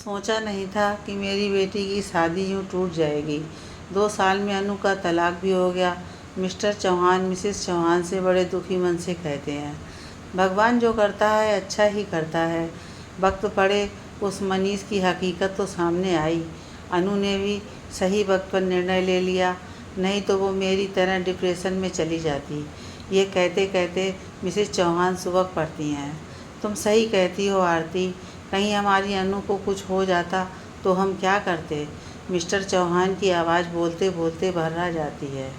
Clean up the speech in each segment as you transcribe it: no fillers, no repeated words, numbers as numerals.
सोचा नहीं था कि मेरी बेटी की शादी यूँ टूट जाएगी। 2 साल में अनु का तलाक भी हो गया। मिस्टर चौहान मिसेस चौहान से बड़े दुखी मन से कहते हैं, भगवान जो करता है अच्छा ही करता है। वक्त पड़े उस मनीष की हकीकत तो सामने आई। अनु ने भी सही वक्त पर निर्णय ले लिया, नहीं तो वो मेरी तरह डिप्रेशन में चली जाती। ये कहते कहते मिसेस चौहान सुबह पड़ती हैं, तुम सही कहती हो आरती, कहीं हमारी अनु को कुछ हो जाता तो हम क्या करते। मिस्टर चौहान की आवाज़ बोलते बोलते भर्रा जाती है।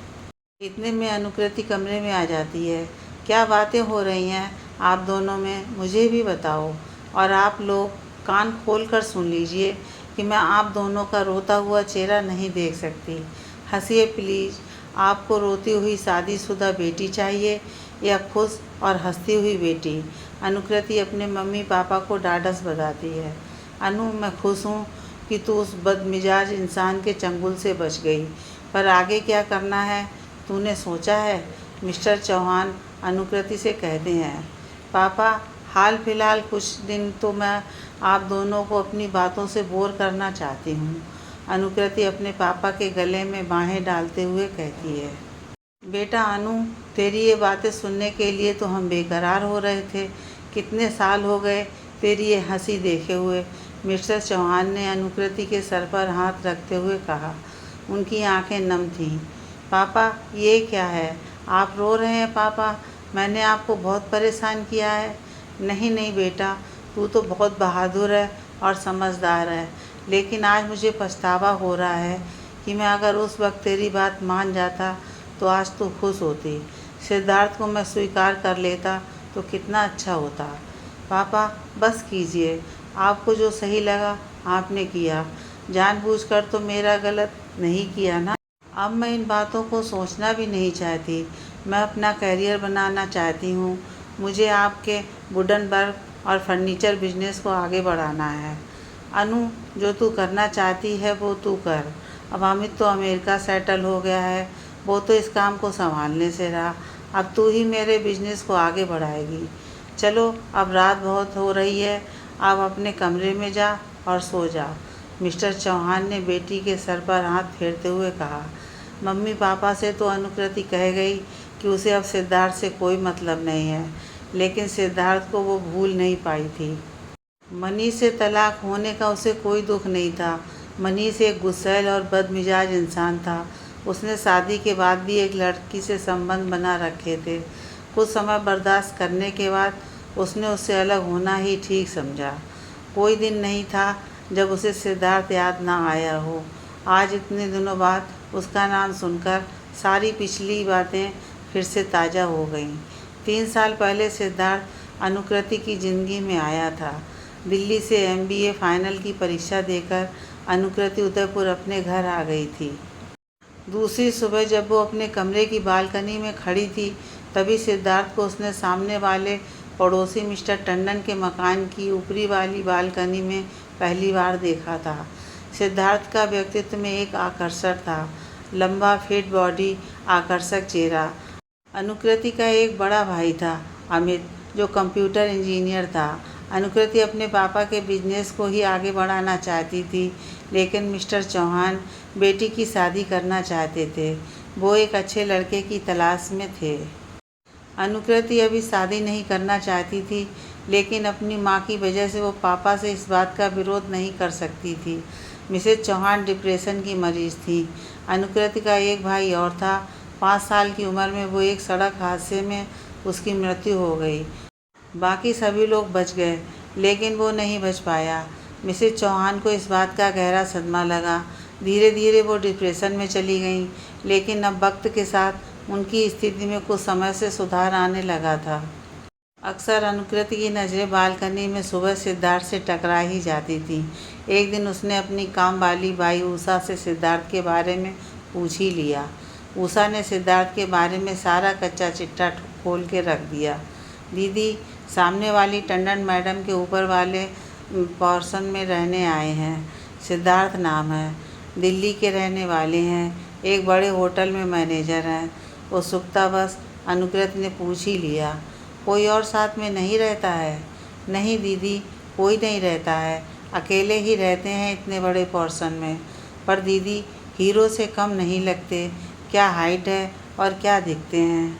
इतने में अनुकृति कमरे में आ जाती है। क्या बातें हो रही हैं आप दोनों में, मुझे भी बताओ। और आप लोग कान खोल कर सुन लीजिए कि मैं आप दोनों का रोता हुआ चेहरा नहीं देख सकती। हंसिए प्लीज़। आपको रोती हुई शादीशुदा बेटी चाहिए या खुश और हंसती हुई बेटी। अनुकृति अपने मम्मी पापा को ढाढ़स बंधाती है। अनु, मैं खुश हूँ कि तू उस बदमिजाज इंसान के चंगुल से बच गई, पर आगे क्या करना है तूने सोचा है। मिस्टर चौहान अनुकृति से कहते हैं, पापा हाल फिलहाल कुछ दिन तो मैं आप दोनों को अपनी बातों से बोर करना चाहती हूँ। अनुकृति अपने पापा के गले में बाहें डालते हुए कहती है, बेटा अनु, तेरी ये बातें सुनने के लिए तो हम बेकरार हो रहे थे। कितने साल हो गए तेरी ये हंसी देखे हुए। मिस्टर चौहान ने अनुकृति के सर पर हाथ रखते हुए कहा। उनकी आंखें नम थीं। पापा ये क्या है, आप रो रहे हैं पापा, मैंने आपको बहुत परेशान किया है। नहीं नहीं बेटा, तू तो बहुत बहादुर है और समझदार है, लेकिन आज मुझे पछतावा हो रहा है कि मैं अगर उस वक्त तेरी बात मान जाता तो आज तू खुश होती। सिद्धार्थ को मैं स्वीकार कर लेता तो कितना अच्छा होता। पापा बस कीजिए, आपको जो सही लगा आपने किया, जानबूझकर तो मेरा गलत नहीं किया ना। अब मैं इन बातों को सोचना भी नहीं चाहती। मैं अपना करियर बनाना चाहती हूँ। मुझे आपके वुडन वर्क और फर्नीचर बिजनेस को आगे बढ़ाना है। अनु, जो तू करना चाहती है वो तू कर। अब अमित तो अमेरिका सेटल हो गया है, वो तो इस काम को संभालने से रहा। अब तू ही मेरे बिजनेस को आगे बढ़ाएगी। चलो अब रात बहुत हो रही है, अब अपने कमरे में जा और सो जा। मिस्टर चौहान ने बेटी के सर पर हाथ फेरते हुए कहा। मम्मी पापा से तो अनुकृति कह गई कि उसे अब सिद्धार्थ से कोई मतलब नहीं है, लेकिन सिद्धार्थ को वो भूल नहीं पाई थी। मनीष से तलाक होने का उसे कोई दुख नहीं था। मनीष एक गुस्सैल और बदमिजाज इंसान था। उसने शादी के बाद भी एक लड़की से संबंध बना रखे थे। कुछ समय बर्दाश्त करने के बाद उसने उससे अलग होना ही ठीक समझा। कोई दिन नहीं था जब उसे सिद्धार्थ याद ना आया हो। आज इतने दिनों बाद उसका नाम सुनकर सारी पिछली बातें फिर से ताज़ा हो गईं। 3 साल पहले सिद्धार्थ अनुकृति की ज़िंदगी में आया था। दिल्ली से MBA फाइनल की परीक्षा देकर अनुकृति उदयपुर अपने घर आ गई थी। दूसरी सुबह जब वो अपने कमरे की बालकनी में खड़ी थी, तभी सिद्धार्थ को उसने सामने वाले पड़ोसी मिस्टर टंडन के मकान की ऊपरी वाली बालकनी में पहली बार देखा था। सिद्धार्थ का व्यक्तित्व में एक आकर्षण था, लंबा फिट बॉडी, आकर्षक चेहरा। अनुकृति का एक बड़ा भाई था अमित, जो कंप्यूटर इंजीनियर था। अनुकृति अपने पापा के बिजनेस को ही आगे बढ़ाना चाहती थी, लेकिन मिस्टर चौहान बेटी की शादी करना चाहते थे। वो एक अच्छे लड़के की तलाश में थे। अनुकृति अभी शादी नहीं करना चाहती थी, लेकिन अपनी माँ की वजह से वो पापा से इस बात का विरोध नहीं कर सकती थी। मिसेज चौहान डिप्रेशन की मरीज थी। अनुकृति का एक भाई और था। 5 साल की उम्र में वो एक सड़क हादसे में उसकी मृत्यु हो गई। बाकी सभी लोग बच गए, लेकिन वो नहीं बच पाया। मिसेज चौहान को इस बात का गहरा सदमा लगा। धीरे धीरे वो डिप्रेशन में चली गईं, लेकिन अब वक्त के साथ उनकी स्थिति में कुछ समय से सुधार आने लगा था। अक्सर अनुकृति की नज़रें बालकनी में सुबह सिद्धार्थ से टकरा ही जाती थीं। एक दिन उसने अपनी काम वाली बाई उषा से सिद्धार्थ के बारे में पूछ ही लिया। उषा ने सिद्धार्थ के बारे में सारा कच्चा चिट्ठा खोल के रख दिया। दीदी, सामने वाली टंडन मैडम के ऊपर वाले पोर्शन में रहने आए हैं। सिद्धार्थ नाम है, दिल्ली के रहने वाले हैं, एक बड़े होटल में मैनेजर हैं। उत्सुकतावश अनुकृति ने पूछ ही लिया, कोई और साथ में नहीं रहता है? नहीं दीदी, कोई नहीं रहता है। अकेले ही रहते हैं इतने बड़े पोर्शन में। पर दीदी हीरो से कम नहीं लगते, क्या हाइट है और क्या दिखते हैं।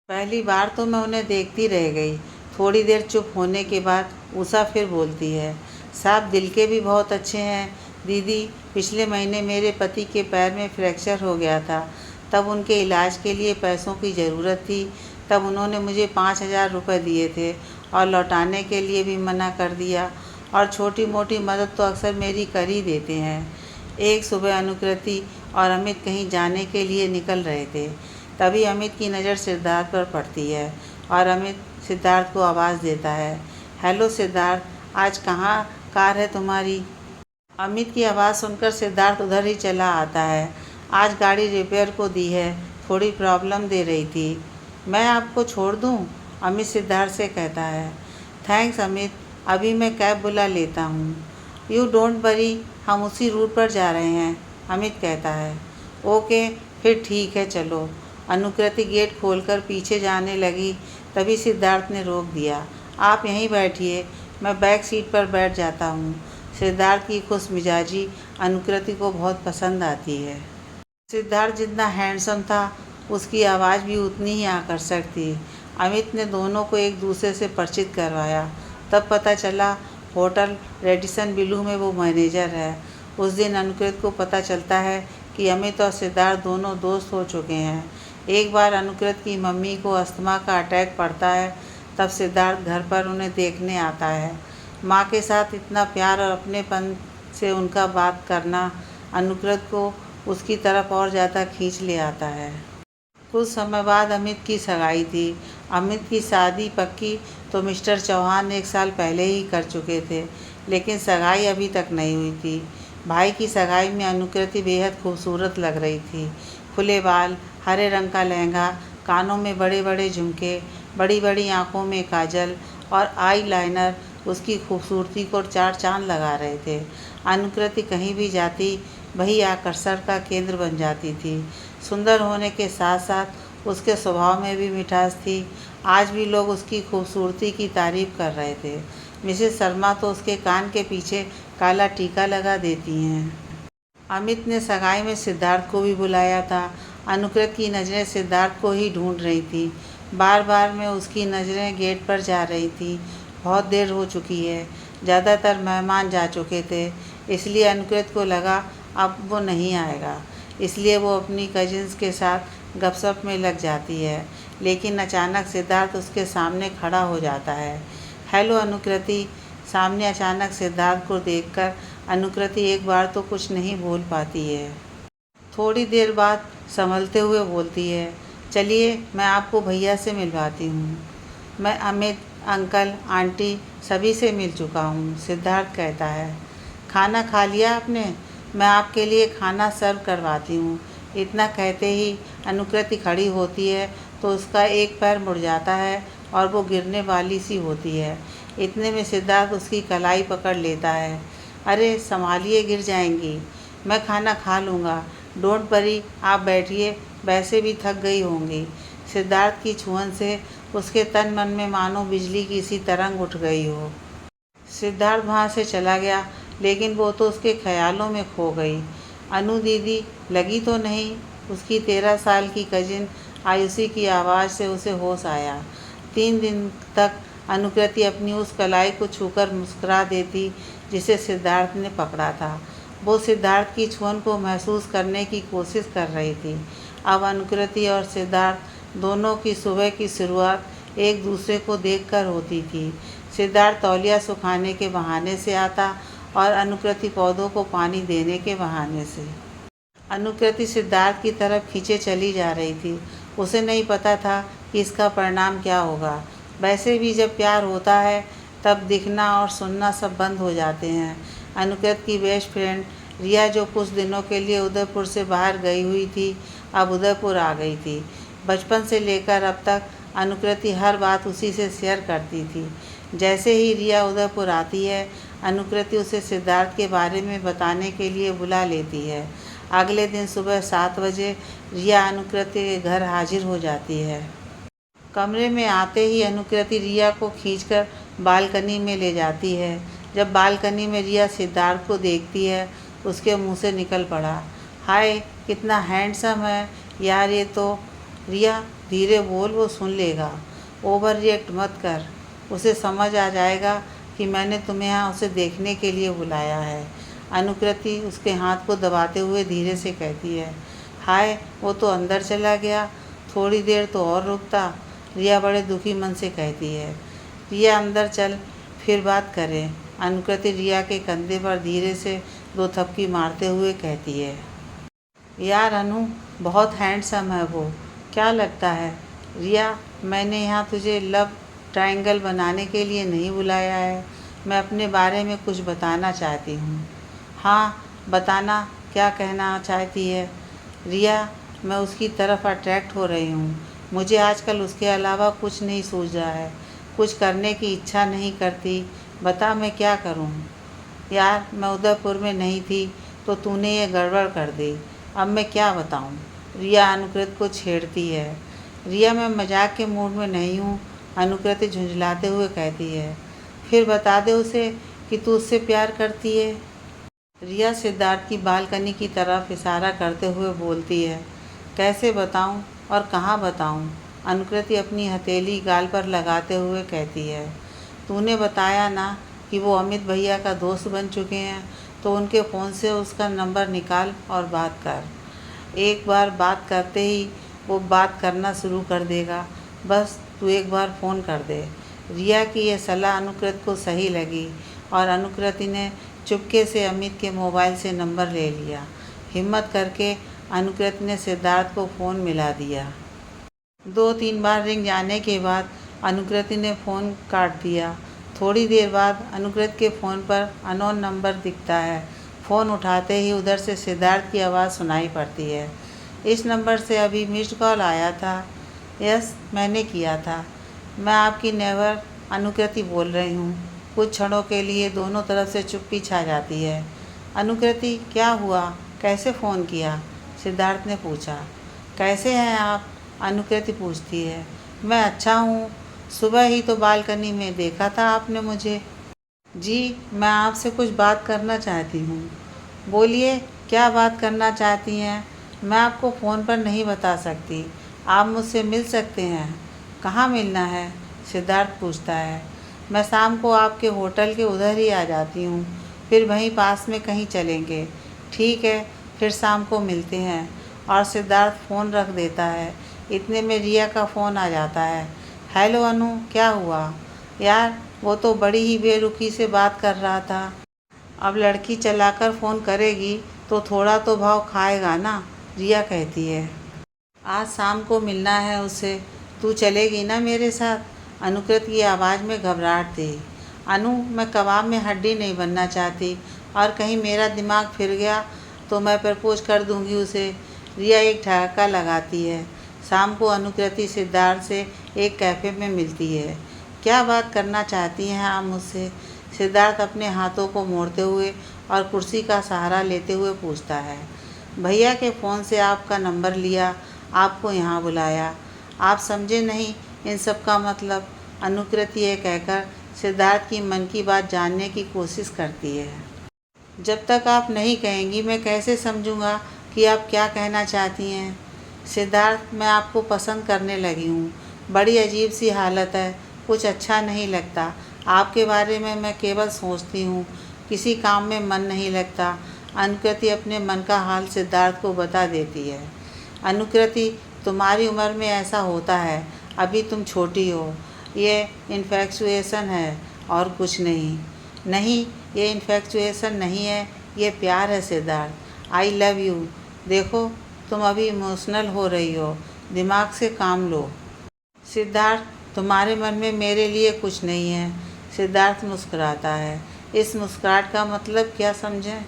पहली बार तो मैं उन्हें देखती रह गई। थोड़ी देर चुप होने के बाद उषा फिर बोलती है, साहब दिल के भी बहुत अच्छे हैं दीदी। पिछले महीने मेरे पति के पैर में फ्रैक्चर हो गया था, तब उनके इलाज के लिए पैसों की ज़रूरत थी। तब उन्होंने मुझे 5,000 रुपये दिए थे और लौटाने के लिए भी मना कर दिया। और छोटी मोटी मदद तो अक्सर मेरी कर ही देते हैं। एक सुबह अनुकृति और अमित कहीं जाने के लिए निकल रहे थे। तभी अमित की नज़र सिद्धार्थ पर पड़ती है और अमित सिद्धार्थ को आवाज़ देता है, हेलो सिद्धार्थ, आज कहाँ कार है तुम्हारी। अमित की आवाज़ सुनकर सिद्धार्थ उधर ही चला आता है। आज गाड़ी रिपेयर को दी है, थोड़ी प्रॉब्लम दे रही थी। मैं आपको छोड़ दूँ? अमित सिद्धार्थ से कहता है। थैंक्स अमित, अभी मैं कैब बुला लेता हूँ। यू डोंट वरी, हम उसी रूट पर जा रहे हैं, अमित कहता है। ओके फिर ठीक है चलो। अनुकृति गेट खोलकर पीछे जाने लगी, तभी सिद्धार्थ ने रोक दिया। आप यहीं बैठिए, मैं बैक सीट पर बैठ जाता हूँ। सिद्धार्थ की खुश मिजाजी अनुकृति को बहुत पसंद आती है। सिद्धार्थ जितना हैंडसम था, उसकी आवाज़ भी उतनी ही आकर्षक थी। अमित ने दोनों को एक दूसरे से परिचित करवाया, तब पता चला होटल रेडिसन ब्लू में वो मैनेजर है। उस दिन अनुकृत को पता चलता है कि अमित और सिद्धार्थ दोनों दोस्त हो चुके हैं। एक बार अनुकृत की मम्मी को अस्थमा का अटैक पड़ता है, तब सिद्धार्थ घर पर उन्हें देखने आता है। माँ के साथ इतना प्यार और अपनेपन से उनका बात करना अनुकृत को उसकी तरफ और ज़्यादा खींच ले आता है। कुछ समय बाद अमित की सगाई थी। अमित की शादी पक्की तो मिस्टर चौहान 1 साल पहले ही कर चुके थे, लेकिन सगाई अभी तक नहीं हुई थी। भाई की सगाई में अनुकृति बेहद खूबसूरत लग रही थी। खुले बाल, हरे रंग का लहंगा, कानों में बड़े बड़े झुमके, बड़ी बड़ी आँखों में काजल और आई लाइनर उसकी खूबसूरती को 4 चाँद लगा रहे थे। अनुकृति कहीं भी जाती वही आकर्षण का केंद्र बन जाती थी। सुंदर होने के साथ साथ उसके स्वभाव में भी मिठास थी। आज भी लोग उसकी खूबसूरती की तारीफ कर रहे थे। मिसेस शर्मा तो उसके कान के पीछे काला टीका लगा देती हैं। अमित ने सगाई में सिद्धार्थ को भी बुलाया था। अनुकृत की नज़रें सिद्धार्थ को ही ढूंढ रही थी। बार बार में उसकी नज़रें गेट पर जा रही थी। बहुत देर हो चुकी है, ज़्यादातर मेहमान जा चुके थे, इसलिए अनुकृत को लगा अब वो नहीं आएगा, इसलिए वो अपनी कजिन्स के साथ गपशप में लग जाती है। लेकिन अचानक सिद्धार्थ उसके सामने खड़ा हो जाता है। हेलो अनुकृति। सामने अचानक सिद्धार्थ को देखकर अनुकृति एक बार तो कुछ नहीं बोल पाती है। थोड़ी देर बाद संभलते हुए बोलती है, चलिए मैं आपको भैया से मिलवाती हूँ। मैं अमित, अंकल, आंटी सभी से मिल चुका हूँ, सिद्धार्थ कहता है। खाना खा लिया आपने? मैं आपके लिए खाना सर्व करवाती हूँ। इतना कहते ही अनुकृति खड़ी होती है तो उसका एक पैर मुड़ जाता है और वो गिरने वाली सी होती है। इतने में सिद्धार्थ उसकी कलाई पकड़ लेता है। अरे संभालिए, गिर जाएंगी। मैं खाना खा लूँगा, डोंट वरी, आप बैठिए, वैसे भी थक गई होंगी। सिद्धार्थ की छुअन से उसके तन मन में मानो बिजली की सी तरंग उठ गई हो। सिद्धार्थ वहाँ से चला गया, लेकिन वो तो उसके ख्यालों में खो गई। अनु दीदी लगी तो नहीं? उसकी 13 साल की कजिन आयुषी की आवाज़ से उसे होश आया। 3 दिन तक अनुकृति अपनी उस कलाई को छूकर मुस्कुरा देती जिसे सिद्धार्थ ने पकड़ा था। वो सिद्धार्थ की छुअन को महसूस करने की कोशिश कर रही थी। अब अनुकृति और सिद्धार्थ दोनों की सुबह की शुरुआत एक दूसरे को देखकर होती थी। सिद्धार्थ तौलिया सुखाने के बहाने से आता और अनुकृति पौधों को पानी देने के बहाने से। अनुकृति सिद्धार्थ की तरफ खींचे चली जा रही थी। उसे नहीं पता था कि इसका परिणाम क्या होगा। वैसे भी जब प्यार होता है तब दिखना और सुनना सब बंद हो जाते हैं। अनुकृति की बेस्ट फ्रेंड रिया, जो कुछ दिनों के लिए उदयपुर से बाहर गई हुई थी, अब उदयपुर आ गई थी। बचपन से लेकर अब तक अनुकृति हर बात उसी से शेयर करती थी। जैसे ही रिया उदयपुर आती है, अनुकृति उसे सिद्धार्थ के बारे में बताने के लिए बुला लेती है। अगले दिन सुबह 7 बजे रिया अनुकृति के घर हाजिर हो जाती है। कमरे में आते ही अनुकृति रिया को खींचकर बालकनी में ले जाती है। जब बालकनी में रिया सिद्धार्थ को देखती है, उसके मुंह से निकल पड़ा, हाय कितना हैंडसम है यार ये तो। रिया धीरे बोल, वो सुन लेगा। ओवर रिएक्ट मत कर, उसे समझ आ जाएगा कि मैंने तुम्हें यहाँ उसे देखने के लिए बुलाया है। अनुकृति उसके हाथ को दबाते हुए धीरे से कहती है, हाय वो तो अंदर चला गया, थोड़ी देर तो और रुकता। रिया बड़े दुखी मन से कहती है, रिया अंदर चल, फिर बात करें। अनुकृति रिया के कंधे पर धीरे से 2 थपकी मारते हुए कहती है, यार अनु बहुत हैंडसम है वो, क्या लगता है। रिया, मैंने यहाँ तुझे लव ट्रायंगल बनाने के लिए नहीं बुलाया है, मैं अपने बारे में कुछ बताना चाहती हूँ। हाँ बताना, क्या कहना चाहती है। रिया, मैं उसकी तरफ अट्रैक्ट हो रही हूँ, मुझे आजकल उसके अलावा कुछ नहीं सूझ रहा है, कुछ करने की इच्छा नहीं करती, बता मैं क्या करूँ। यार मैं उदयपुर में नहीं थी तो तूने ये गड़बड़ कर दी, अब मैं क्या बताऊँ। रिया अनुकृत को छेड़ती है। रिया, मैं मजाक के मूड में नहीं हूँ, अनुकृति झुंझलाते हुए कहती है, फिर बता दे उसे कि तू उससे प्यार करती है। रिया सिद्धार्थ की बालकनी की तरफ इशारा करते हुए बोलती है, कैसे बताऊं और कहाँ बताऊं। अनुकृति अपनी हथेली गाल पर लगाते हुए कहती है, तूने बताया ना कि वो अमित भैया का दोस्त बन चुके हैं, तो उनके फ़ोन से उसका नंबर निकाल और बात कर। एक बार बात करते ही वो बात करना शुरू कर देगा, बस तू एक बार फ़ोन कर दे। रिया की यह सलाह अनुकृति को सही लगी और अनुकृति ने चुपके से अमित के मोबाइल से नंबर ले लिया। हिम्मत करके अनुकृति ने सिद्धार्थ को फ़ोन मिला दिया। 2-3 बार रिंग जाने के बाद अनुकृति ने फ़ोन काट दिया। थोड़ी देर बाद अनुकृति के फ़ोन पर अननोन नंबर दिखता है। फ़ोन उठाते ही उधर से सिद्धार्थ की आवाज़ सुनाई पड़ती है, इस नंबर से अभी मिस्ड कॉल आया था। यस, मैंने किया था, मैं आपकी नेवर अनुकृति बोल रही हूँ। कुछ क्षणों के लिए दोनों तरफ से चुप्पी छा जाती है। अनुकृति, क्या हुआ, कैसे फ़ोन किया, सिद्धार्थ ने पूछा। कैसे हैं आप, अनुकृति पूछती है। मैं अच्छा हूँ, सुबह ही तो बालकनी में देखा था आपने मुझे। जी, मैं आपसे कुछ बात करना चाहती हूँ। बोलिए, क्या बात करना चाहती हैं। मैं आपको फ़ोन पर नहीं बता सकती, आप मुझसे मिल सकते हैं। कहाँ मिलना है, सिद्धार्थ पूछता है। मैं शाम को आपके होटल के उधर ही आ जाती हूँ, फिर वहीं पास में कहीं चलेंगे। ठीक है, फिर शाम को मिलते हैं। और सिद्धार्थ फ़ोन रख देता है। इतने में रिया का फ़ोन आ जाता है। हेलो अनु, क्या हुआ। यार वो तो बड़ी ही बेरुखी से बात कर रहा था, अब लड़की चलाकर फ़ोन करेगी तो थोड़ा तो भाव खाएगा ना, रिया कहती है। आज शाम को मिलना है उसे, तू चलेगी ना मेरे साथ। अनुकृत की आवाज़ में घबराहट थी। अनु, मैं कबाब में हड्डी नहीं बनना चाहती, और कहीं मेरा दिमाग फिर गया तो मैं प्रपोज कर दूंगी उसे, रिया एक ठहाका लगाती है। शाम को अनुकृति सिद्धार्थ से एक कैफ़े में मिलती है। क्या बात करना चाहती हैं आप मुझसे, सिद्धार्थ अपने हाथों को मोड़ते हुए और कुर्सी का सहारा लेते हुए पूछता है। भैया के फ़ोन से आपका नंबर लिया, आपको यहाँ बुलाया, आप समझे नहीं इन सब का मतलब। अनुकृति ये कहकर सिद्धार्थ की मन की बात जानने की कोशिश करती है। जब तक आप नहीं कहेंगी मैं कैसे समझूंगा कि आप क्या कहना चाहती हैं। सिद्धार्थ, मैं आपको पसंद करने लगी हूँ, बड़ी अजीब सी हालत है, कुछ अच्छा नहीं लगता। आपके बारे में मैं केवल सोचती हूँ, किसी काम में मन नहीं लगता। अनुकृति अपने मन का हाल सिद्धार्थ को बता देती है। अनुकृति, तुम्हारी उम्र में ऐसा होता है, अभी तुम छोटी हो, ये इन्फैक्चुएशन है और कुछ नहीं। नहीं, ये इन्फैक्चुएशन नहीं है, ये प्यार है सिद्धार्थ। I love you. देखो तुम अभी इमोशनल हो रही हो, दिमाग से काम लो। सिद्धार्थ, तुम्हारे मन में मेरे लिए कुछ नहीं है। सिद्धार्थ मुस्कुराता है। इस मुस्कुराहट का मतलब क्या समझें।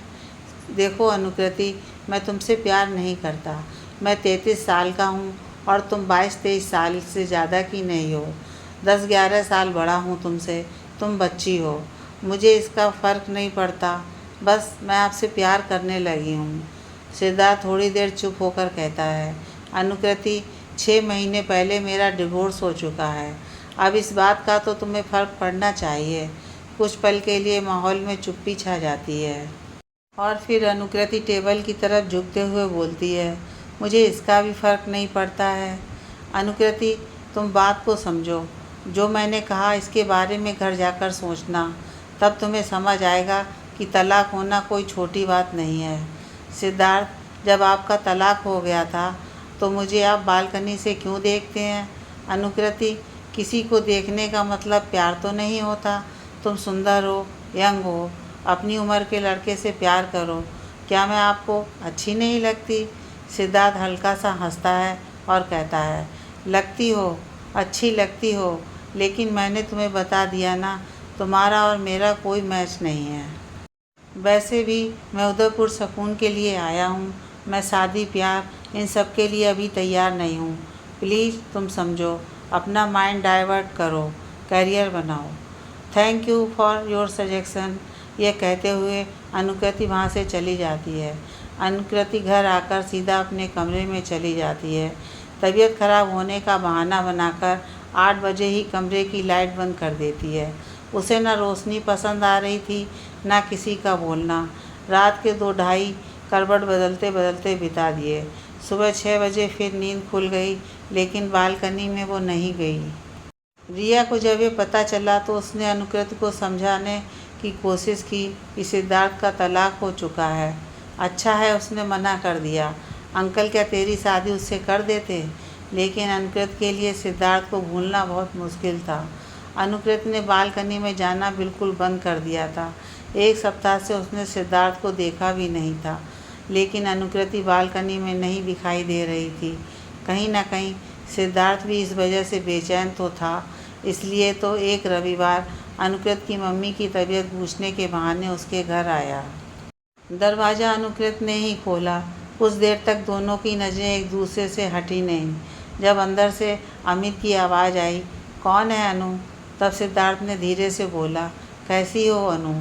देखो अनुकृति, मैं तुमसे प्यार नहीं करता। मैं 33 साल का हूँ और तुम 22-23 साल से ज़्यादा की नहीं हो। 10-11 साल बड़ा हूँ तुमसे, तुम बच्ची हो। मुझे इसका फ़र्क नहीं पड़ता, बस मैं आपसे प्यार करने लगी हूँ। सिद्धार्थ थोड़ी देर चुप होकर कहता है। अनुकृति, 6 महीने पहले मेरा डिवोर्स हो चुका है, अब इस बात का तो तुम्हें फ़र्क पड़ना चाहिए। कुछ पल के लिए माहौल में चुप्पी छा जाती है और फिर अनुकृति टेबल की तरफ झुकते हुए बोलती है, मुझे इसका भी फ़र्क नहीं पड़ता है। अनुकृति, तुम बात को समझो। जो मैंने कहा इसके बारे में घर जाकर सोचना, तब तुम्हें समझ आएगा कि तलाक होना कोई छोटी बात नहीं है। सिद्धार्थ, जब आपका तलाक हो गया था तो मुझे आप बालकनी से क्यों देखते हैं? अनुकृति, किसी को देखने का मतलब प्यार तो नहीं होता। तुम सुंदर हो, यंग हो, अपनी उम्र के लड़के से प्यार करो। क्या मैं आपको अच्छी नहीं लगती? सिद्धार्थ हल्का सा हंसता है और कहता है, लगती हो, अच्छी लगती हो, लेकिन मैंने तुम्हें बता दिया ना, तुम्हारा और मेरा कोई मैच नहीं है। वैसे भी मैं उदयपुर सुकून के लिए आया हूँ। मैं शादी, प्यार, इन सब के लिए अभी तैयार नहीं हूँ। प्लीज़ तुम समझो, अपना माइंड डाइवर्ट करो, करियर बनाओ। Thank you for your suggestion. यह कहते हुए अनुकृति वहाँ से चली जाती है। अनुकृति घर आकर सीधा अपने कमरे में चली जाती है। तबीयत खराब होने का बहाना बनाकर 8 बजे ही कमरे की लाइट बंद कर देती है। उसे न रोशनी पसंद आ रही थी, न किसी का बोलना। रात के 2-2:30 करवट बदलते बदलते बिता दिए। सुबह 6 बजे फिर नींद खुल गई, लेकिन बालकनी में वो नहीं गई। रिया को जब ये पता चला तो उसने अनुकृति को समझाने की कोशिश की कि सिद्धार्थ का तलाक हो चुका है। अच्छा है उसने मना कर दिया। अंकल क्या तेरी शादी उससे कर देते? लेकिन अनुकृति के लिए सिद्धार्थ को भूलना बहुत मुश्किल था। अनुकृति ने बालकनी में जाना बिल्कुल बंद कर दिया था। 1 सप्ताह से उसने सिद्धार्थ को देखा भी नहीं था। लेकिन अनुकृति बालकनी में नहीं दिखाई दे रही थी। कहीं ना कहीं सिद्धार्थ भी इस वजह से बेचैन तो था। इसलिए तो एक रविवार अनुकृति की मम्मी की तबीयत पूछने के बहाने उसके घर आया। दरवाज़ा अनुकृति ने ही खोला। कुछ देर तक दोनों की नज़रें एक दूसरे से हटी नहीं। जब अंदर से अमित की आवाज़ आई, कौन है अनु? तब सिद्धार्थ ने धीरे से बोला, कैसी हो अनु?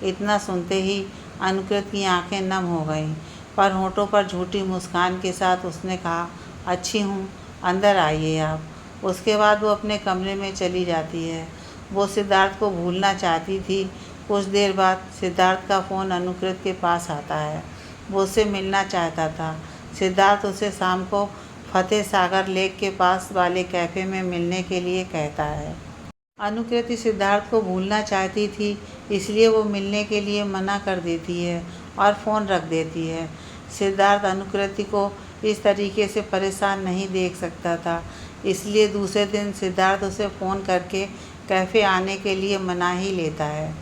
इतना सुनते ही अनुकृति की आंखें नम हो गईं, पर होठों पर झूठी मुस्कान के साथ उसने कहा, अच्छी हूँ, अंदर आइए आप। उसके बाद वो अपने कमरे में चली जाती है। वो सिद्धार्थ को भूलना चाहती थी। कुछ देर बाद सिद्धार्थ का फ़ोन अनुकृति के पास आता है। वो उससे मिलना चाहता था। सिद्धार्थ उसे शाम को फतेह सागर लेक के पास वाले कैफ़े में मिलने के लिए कहता है। अनुकृति सिद्धार्थ को भूलना चाहती थी, इसलिए वो मिलने के लिए मना कर देती है और फ़ोन रख देती है। सिद्धार्थ अनुकृति को इस तरीके से परेशान नहीं देख सकता था, इसलिए दूसरे दिन सिद्धार्थ उसे फ़ोन करके कैफ़े आने के लिए मना ही लेता है।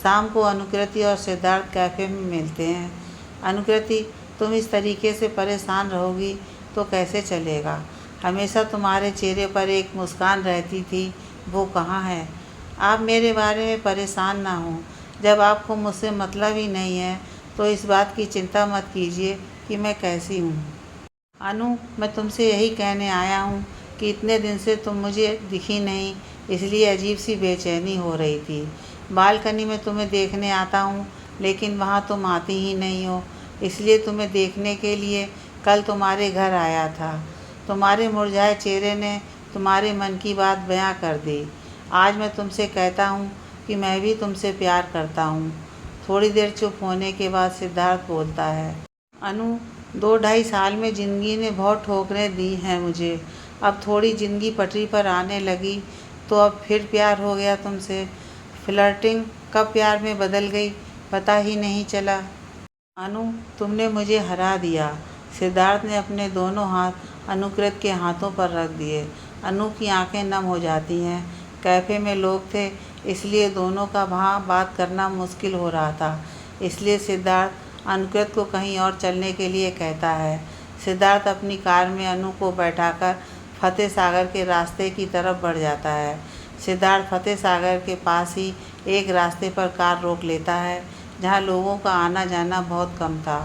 शाम को अनुकृति और सिद्धार्थ कैफ़े में मिलते हैं। अनुकृति, तुम इस तरीके से परेशान रहोगी तो कैसे चलेगा? हमेशा तुम्हारे चेहरे पर एक मुस्कान रहती थी, वो कहाँ है? आप मेरे बारे में परेशान ना हो। जब आपको मुझसे मतलब ही नहीं है तो इस बात की चिंता मत कीजिए कि मैं कैसी हूँ। अनु, मैं तुमसे यही कहने आया हूँ कि इतने दिन से तुम मुझे दिखी नहीं, इसलिए अजीब सी बेचैनी हो रही थी। बालकनी में तुम्हें देखने आता हूँ, लेकिन वहाँ तुम आती ही नहीं हो, इसलिए तुम्हें देखने के लिए कल तुम्हारे घर आया था। तुम्हारे मुरझाए चेहरे ने तुम्हारे मन की बात बयां कर दी। आज मैं तुमसे कहता हूँ कि मैं भी तुमसे प्यार करता हूँ। थोड़ी देर चुप होने के बाद सिद्धार्थ बोलता है, अनु, 2-2.5 साल में ज़िंदगी ने बहुत ठोकरें दी हैं मुझे। अब थोड़ी ज़िंदगी पटरी पर आने लगी तो अब फिर प्यार हो गया तुमसे। फ्लर्टिंग कब प्यार में बदल गई पता ही नहीं चला। अनु, तुमने मुझे हरा दिया। सिद्धार्थ ने अपने दोनों हाथ अनुकृति के हाथों पर रख दिए। अनु की आंखें नम हो जाती हैं। कैफ़े में लोग थे, इसलिए दोनों का वहाँ बात करना मुश्किल हो रहा था। इसलिए सिद्धार्थ अनुकृति को कहीं और चलने के लिए कहता है। सिद्धार्थ अपनी कार में अनु को बैठाकर फतेह सागर के रास्ते की तरफ बढ़ जाता है। सिद्धार्थ फतेह सागर के पास ही एक रास्ते पर कार रोक लेता है, जहाँ लोगों का आना जाना बहुत कम था।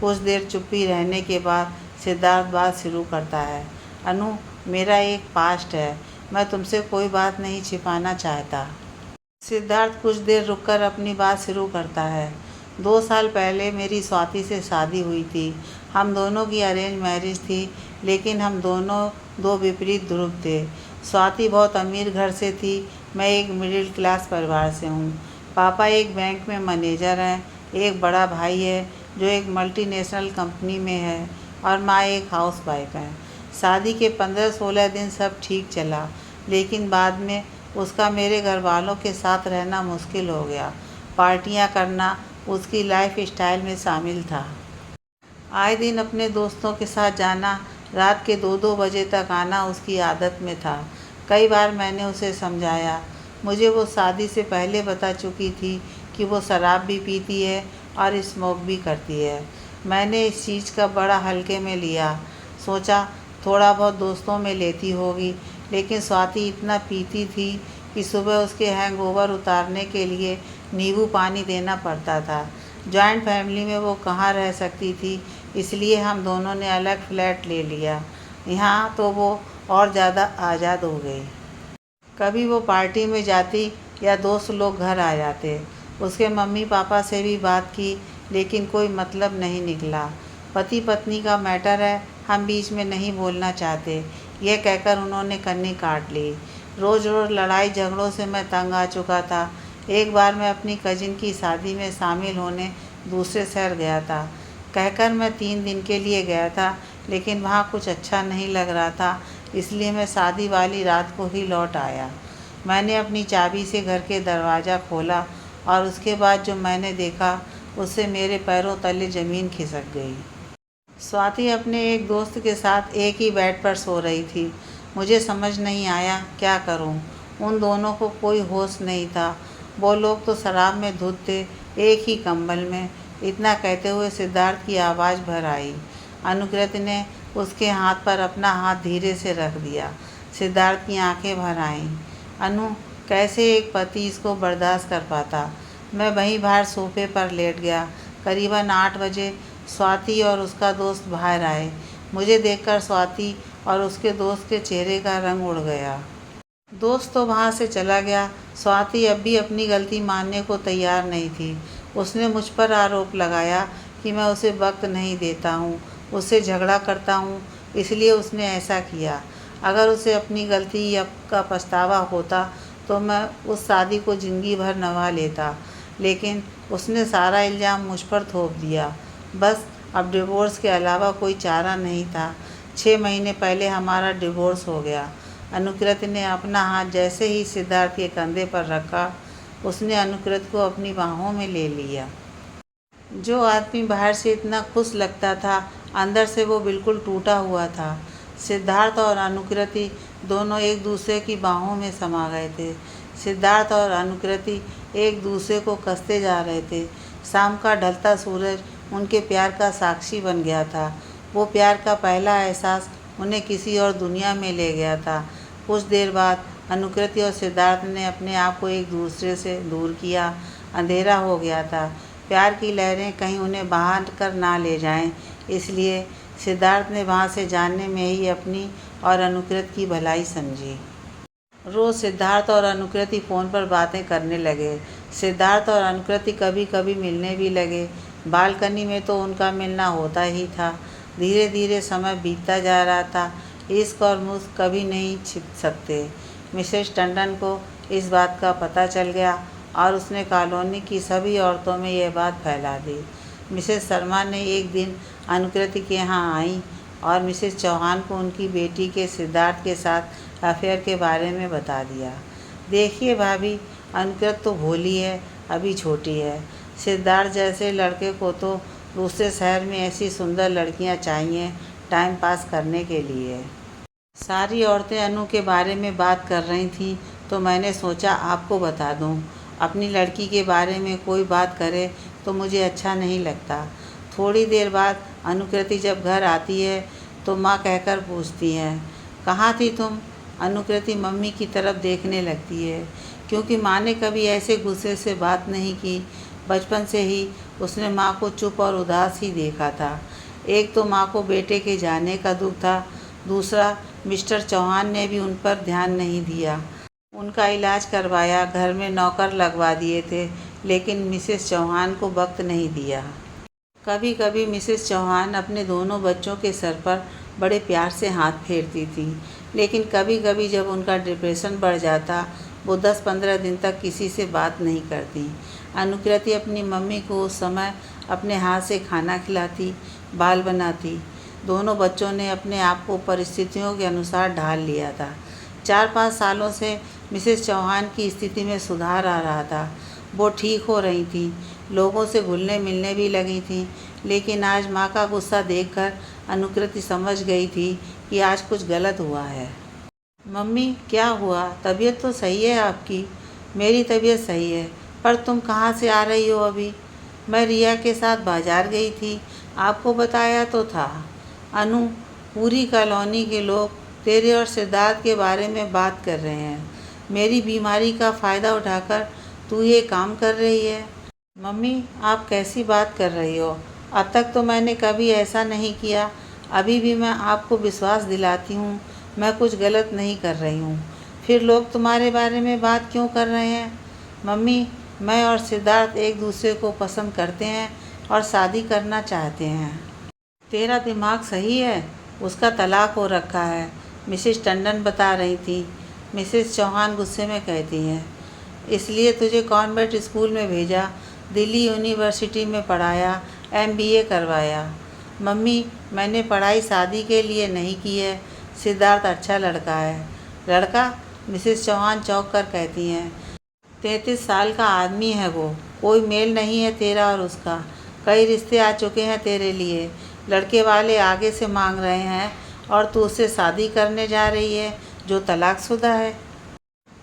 कुछ देर चुप्पी रहने के बाद सिद्धार्थ बात शुरू करता है, अनु, मेरा एक पास्ट है, मैं तुमसे कोई बात नहीं छिपाना चाहता। सिद्धार्थ कुछ देर रुककर अपनी बात शुरू करता है। 2 साल पहले मेरी स्वाति से शादी हुई थी। हम दोनों की अरेंज मैरिज थी, लेकिन हम दोनों 2 विपरीत ध्रुव थे। स्वाति बहुत अमीर घर से थी, मैं एक मिडिल क्लास परिवार से हूँ। पापा एक बैंक में मैनेजर हैं, एक बड़ा भाई है जो एक मल्टीनेशनल कंपनी में है और माँ एक हाउसवाइफ है। शादी के 15-16 दिन सब ठीक चला, लेकिन बाद में उसका मेरे घर वालों के साथ रहना मुश्किल हो गया। पार्टियां करना उसकी लाइफ स्टाइल में शामिल था। आए दिन अपने दोस्तों के साथ जाना, रात के 2-2 बजे तक आना उसकी आदत में था। कई बार मैंने उसे समझाया। मुझे वो शादी से पहले बता चुकी थी कि वो शराब भी पीती है और स्मोक भी करती है। मैंने इस चीज़ का बड़ा हल्के में लिया। सोचा थोड़ा बहुत दोस्तों में लेती होगी, लेकिन स्वाति इतना पीती थी कि सुबह उसके हैंगओवर उतारने के लिए नींबू पानी देना पड़ता था। जॉइंट फैमिली में वो कहाँ रह सकती थी, इसलिए हम दोनों ने अलग फ्लैट ले लिया। यहाँ तो वो और ज़्यादा आज़ाद हो गई। कभी वो पार्टी में जाती या दोस्त लोग घर आ जाते। उसके मम्मी पापा से भी बात की, लेकिन कोई मतलब नहीं निकला। पति पत्नी का मैटर है, हम बीच में नहीं बोलना चाहते, यह कहकर उन्होंने कन्नी काट ली। रोज़ रोज़ लड़ाई झगड़ों से मैं तंग आ चुका था। एक बार मैं अपनी कजिन की शादी में शामिल होने दूसरे शहर गया था। कहकर मैं 3 दिन के लिए गया था, लेकिन वहाँ कुछ अच्छा नहीं लग रहा था, इसलिए मैं शादी वाली रात को ही लौट आया। मैंने अपनी चाबी से घर के दरवाज़ा खोला और उसके बाद जो मैंने देखा उससे मेरे पैरों तले ज़मीन खिसक गई। स्वाति अपने एक दोस्त के साथ एक ही बेड पर सो रही थी। मुझे समझ नहीं आया क्या करूं। उन दोनों को कोई होश नहीं था। वो लोग तो शराब में धुत थे, एक ही कंबल में। इतना कहते हुए सिद्धार्थ की आवाज़ भर आई। अनुकृति ने उसके हाथ पर अपना हाथ धीरे से रख दिया। सिद्धार्थ की आंखें भर आईं। अनु, कैसे एक पति इसको बर्दाश्त कर पाता। मैं वहीं बाहर सोफे पर लेट गया। करीबन 8 बजे स्वाति और उसका दोस्त बाहर आए। मुझे देखकर स्वाति और उसके दोस्त के चेहरे का रंग उड़ गया। दोस्त तो वहाँ से चला गया। स्वाति अब भी अपनी गलती मानने को तैयार नहीं थी। उसने मुझ पर आरोप लगाया कि मैं उसे वक्त नहीं देता हूँ, उससे झगड़ा करता हूँ, इसलिए उसने ऐसा किया। अगर उसे अपनी गलती का पछतावा होता तो मैं उस शादी को ज़िंदगी भर निभा लेता, लेकिन उसने सारा इल्ज़ाम मुझ पर थोप दिया। बस अब डिवोर्स के अलावा कोई चारा नहीं था। 6 महीने पहले हमारा डिवोर्स हो गया। अनुकृति ने अपना हाथ जैसे ही सिद्धार्थ के कंधे पर रखा, उसने अनुकृति को अपनी बाहों में ले लिया। जो आदमी बाहर से इतना खुश लगता था, अंदर से वो बिल्कुल टूटा हुआ था। सिद्धार्थ और अनुकृति दोनों एक दूसरे की बाहों में समा गए थे। सिद्धार्थ और अनुकृति एक दूसरे को कसते जा रहे थे। शाम का ढलता सूरज उनके प्यार का साक्षी बन गया था। वो प्यार का पहला एहसास उन्हें किसी और दुनिया में ले गया था। कुछ देर बाद अनुकृति और सिद्धार्थ ने अपने आप को एक दूसरे से दूर किया। अंधेरा हो गया था। प्यार की लहरें कहीं उन्हें बाहर कर ना ले जाएं, इसलिए सिद्धार्थ ने वहाँ से जाने में ही अपनी और अनुकृति की भलाई समझी। रोज़ सिद्धार्थ और अनुकृति फ़ोन पर बातें करने लगे। सिद्धार्थ और अनुकृति कभी कभी मिलने भी लगे। बालकनी में तो उनका मिलना होता ही था। धीरे धीरे समय बीतता जा रहा था। इश्क और मुश्क कभी नहीं छिप सकते। मिसेस टंडन को इस बात का पता चल गया और उसने कॉलोनी की सभी औरतों में यह बात फैला दी। मिसेस शर्मा ने एक दिन अनुकृति के यहाँ आई और मिसेस चौहान को उनकी बेटी के सिद्धार्थ के साथ अफेयर के बारे में बता दिया। देखिए भाभी, अनुकृति तो भोली है, अभी छोटी है। सिद्धार्थ जैसे लड़के को तो दूसरे शहर में ऐसी सुंदर लड़कियां चाहिए टाइम पास करने के लिए। सारी औरतें अनु के बारे में बात कर रही थीं, तो मैंने सोचा आपको बता दूं। अपनी लड़की के बारे में कोई बात करे तो मुझे अच्छा नहीं लगता। थोड़ी देर बाद अनुकृति जब घर आती है तो माँ कहकर पूछती हैं, कहाँ थी तुम? अनुकृति मम्मी की तरफ देखने लगती है, क्योंकि माँ ने कभी ऐसे गुस्से से बात नहीं की। बचपन से ही उसने माँ को चुप और उदास ही देखा था। एक तो माँ को बेटे के जाने का दुख था, दूसरा मिस्टर चौहान ने भी उन पर ध्यान नहीं दिया। उनका इलाज करवाया, घर में नौकर लगवा दिए थे, लेकिन मिसेस चौहान को वक्त नहीं दिया। कभी कभी मिसेस चौहान अपने दोनों बच्चों के सर पर बड़े प्यार से हाथ फेरती थी, लेकिन कभी कभी जब उनका डिप्रेशन बढ़ जाता, वो 10-15 दिन तक किसी से बात नहीं करती। अनुकृति अपनी मम्मी को उस समय अपने हाथ से खाना खिलाती, बाल बनाती। दोनों बच्चों ने अपने आप को परिस्थितियों के अनुसार ढाल लिया था। 4-5 सालों से मिसेस चौहान की स्थिति में सुधार आ रहा था। वो ठीक हो रही थी, लोगों से घुलने मिलने भी लगी थी। लेकिन आज माँ का गुस्सा देखकर अनुकृति समझ गई थी कि आज कुछ गलत हुआ है। मम्मी, क्या हुआ? तबीयत तो सही है आपकी। मेरी तबीयत सही है, पर तुम कहाँ से आ रही हो अभी? मैं रिया के साथ बाजार गई थी, आपको बताया तो था। अनु, पूरी कॉलोनी के लोग तेरे और सिद्धार्थ के बारे में बात कर रहे हैं। मेरी बीमारी का फ़ायदा उठाकर तू ये काम कर रही है। मम्मी, आप कैसी बात कर रही हो? अब तक तो मैंने कभी ऐसा नहीं किया। अभी भी मैं आपको विश्वास दिलाती हूँ, मैं कुछ गलत नहीं कर रही हूँ। फिर लोग तुम्हारे बारे में बात क्यों कर रहे हैं? मम्मी, मैं और सिद्धार्थ एक दूसरे को पसंद करते हैं और शादी करना चाहते हैं। तेरा दिमाग सही है? उसका तलाक हो रखा है, मिसेस टंडन बता रही थी। मिसेस चौहान गुस्से में कहती हैं, इसलिए तुझे कॉन्वेंट स्कूल में भेजा, दिल्ली यूनिवर्सिटी में पढ़ाया, MBA करवाया। मम्मी, मैंने पढ़ाई शादी के लिए नहीं की है। सिद्धार्थ अच्छा लड़का है। लड़का? मिसेस चौहान चौंक कर कहती हैं, 33 साल का आदमी है वो। कोई मेल नहीं है तेरा और उसका। कई रिश्ते आ चुके हैं तेरे लिए। लड़के वाले आगे से मांग रहे हैं और तू उससे शादी करने जा रही है जो तलाकशुदा है।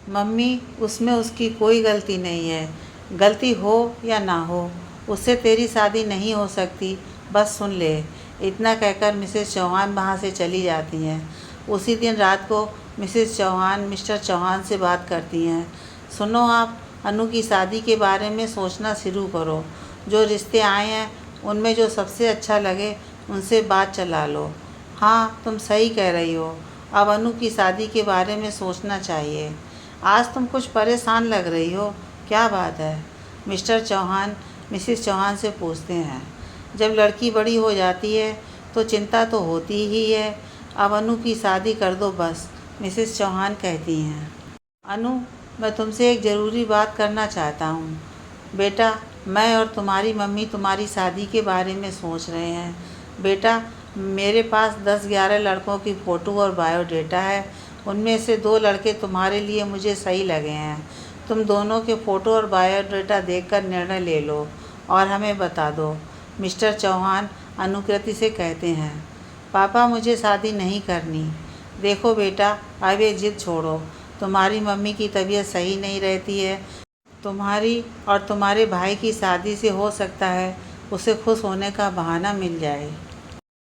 मम्मी, उसमें उसकी कोई गलती नहीं है। गलती हो या ना हो, उससे तेरी शादी नहीं हो सकती, बस सुन ले। इतना कहकर मिसेस चौहान वहाँ से चली जाती हैं। उसी दिन रात को मिसेस चौहान मिस्टर चौहान से बात करती हैं, सुनो आप, अनु की शादी के बारे में सोचना शुरू करो। जो रिश्ते आए हैं उनमें जो सबसे अच्छा लगे उनसे बात चला लो। हाँ, तुम सही कह रही हो, अब अनु की शादी के बारे में सोचना चाहिए। आज तुम कुछ परेशान लग रही हो, क्या बात है? मिस्टर चौहान मिसेस चौहान से पूछते हैं। जब लड़की बड़ी हो जाती है तो चिंता तो होती ही है। अब अनु की शादी कर दो बस, मिसेस चौहान कहती हैं। अनु, मैं तुमसे एक ज़रूरी बात करना चाहता हूँ। बेटा, मैं और तुम्हारी मम्मी तुम्हारी शादी के बारे में सोच रहे हैं। बेटा, मेरे पास 10-11 लड़कों की फ़ोटो और बायोडेटा है। उनमें से 2 लड़के तुम्हारे लिए मुझे सही लगे हैं। तुम दोनों के फ़ोटो और बायोडेटा देखकर निर्णय ले लो और हमें बता दो। मिस्टर चौहान अनुकृति से कहते हैं, पापा, मुझे शादी नहीं करनी। देखो बेटा, अब ये जिद छोड़ो। तुम्हारी मम्मी की तबीयत सही नहीं रहती है। तुम्हारी और तुम्हारे भाई की शादी से हो सकता है उसे खुश होने का बहाना मिल जाए।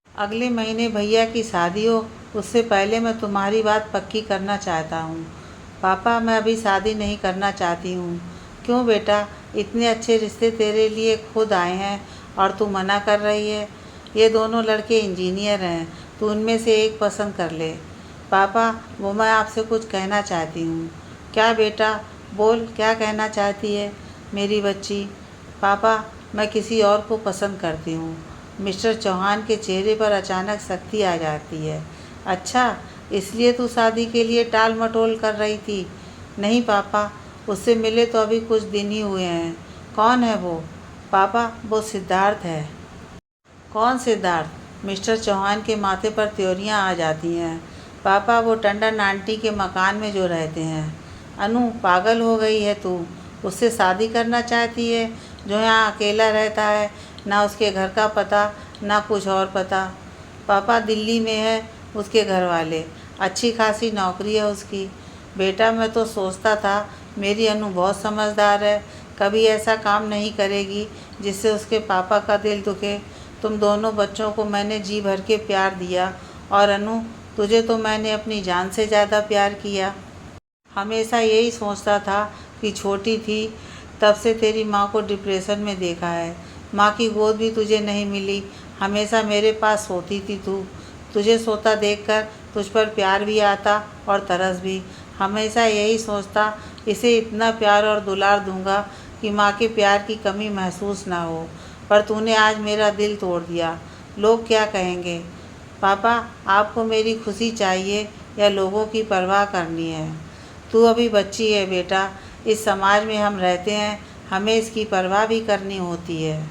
अगले महीने भैया की शादी हो, उससे पहले मैं तुम्हारी बात पक्की करना चाहता हूँ। पापा, मैं अभी शादी नहीं करना चाहती हूँ। क्यों बेटा? इतने अच्छे रिश्ते तेरे लिए खुद आए हैं और तू मना कर रही है। ये दोनों लड़के इंजीनियर हैं, तू उनमें से एक पसंद कर ले। पापा, वो मैं आपसे कुछ कहना चाहती हूँ। क्या बेटा? बोल, क्या कहना चाहती है मेरी बच्ची? पापा, मैं किसी और को पसंद करती हूँ। मिस्टर चौहान के चेहरे पर अचानक सख्ती आ जाती है। अच्छा, इसलिए तू शादी के लिए टाल मटोल कर रही थी? नहीं पापा, उससे मिले तो अभी कुछ दिन ही हुए हैं। कौन है वो? पापा, वो सिद्धार्थ है। कौन सिद्धार्थ? मिस्टर चौहान के माथे पर त्योरियां आ जाती हैं। पापा, वो टंडन आंटी के मकान में जो रहते हैं। अनु, पागल हो गई है तू? उससे शादी करना चाहती है जो यहाँ अकेला रहता है, ना उसके घर का पता ना कुछ और पता। पापा, दिल्ली में है उसके घर वाले, अच्छी खासी नौकरी है उसकी। बेटा, मैं तो सोचता था मेरी अनु बहुत समझदार है, कभी ऐसा काम नहीं करेगी जिससे उसके पापा का दिल दुखे। तुम दोनों बच्चों को मैंने जी भर के प्यार दिया और अनु, तुझे तो मैंने अपनी जान से ज़्यादा प्यार किया। हमेशा यही सोचता था कि छोटी थी तब से तेरी माँ को डिप्रेशन में देखा है। माँ की गोद भी तुझे नहीं मिली, हमेशा मेरे पास सोती थी तू। तुझे सोता देखकर तुझ पर प्यार भी आता और तरस भी। हमेशा यही सोचता इसे इतना प्यार और दुलार दूंगा कि माँ के प्यार की कमी महसूस ना हो, पर तूने आज मेरा दिल तोड़ दिया। लोग क्या कहेंगे? पापा, आपको मेरी खुशी चाहिए या लोगों की परवाह करनी है? तू अभी बच्ची है बेटा, इस समाज में हम रहते हैं, हमें इसकी परवाह भी करनी होती है।